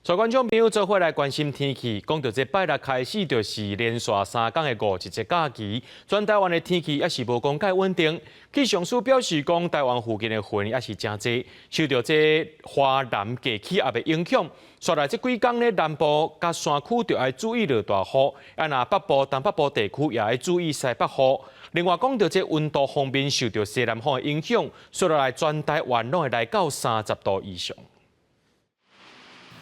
所观众朋友做伙来关心天气，讲到这拜六开始就是连续3天的51个假期，全台湾的天气也是无讲介稳定。气象署表示讲，台湾附近的云也是真多，受到这华南低气压的影响，刷来这几天呢，南部甲山区就要注意落大雨，那北部、东北部地区也要注意西北雨。另外，讲到这温度方面，受到西南风的影响，刷来全台湾拢会来到30度以上。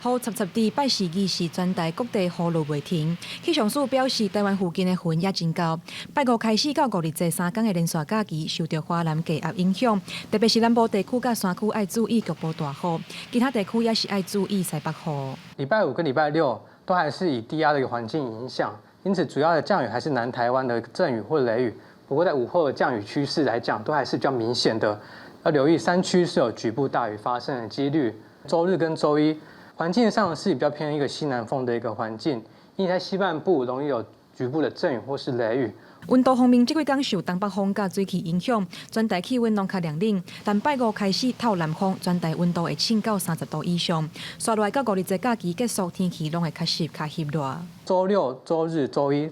雨插插地，拜四二是全台各地雨落袂停。气象署表示，台湾附近的云也真高。拜五开始到5日这3天的连续假期，受到华南低压影响，特别是南部地区甲山区爱注意局部大雨，其他地区也是爱注意西北雨。礼拜5跟礼拜6都还是以低压的一个环境影响，因此主要的降雨还是南台湾的阵雨或雷雨。不过在午后的降雨趋势来讲，都还是比较明显的。要留意山区是有局部大雨发生的几率。周日跟周一。环境上是比较偏一个西南风的一个环境，因为在西半部容易有局部的阵雨或是雷雨。温度方面，这几天受东北风甲水汽影响，全台气温拢较凉冷。但拜五开始透南风，全台温度会升到30度以上。刷来到5日这假期结束，天气拢会较湿、较热。周六、周日、周一，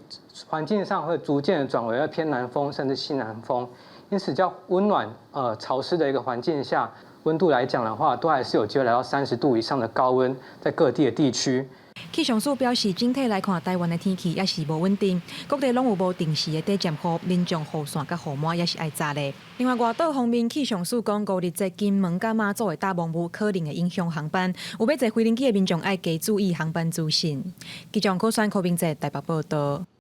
环境上会逐渐的转为偏南风甚至西南风，因此较温暖、潮湿的一个环境下。温度来讲的话，都还是有机会来到30度以上的高温，在各地的地区。气象署表示，整体来看，台湾的天气也是无稳定，各地拢有无定时的短暂雨，民众雨伞甲雨帽也是爱扎的。另外，外岛方面，气象署讲5日在金门甲马祖的大雾雾可能会影响航班，有要坐飞轮机的民众爱加注意航班资讯。记者柯川、柯明在台北报道。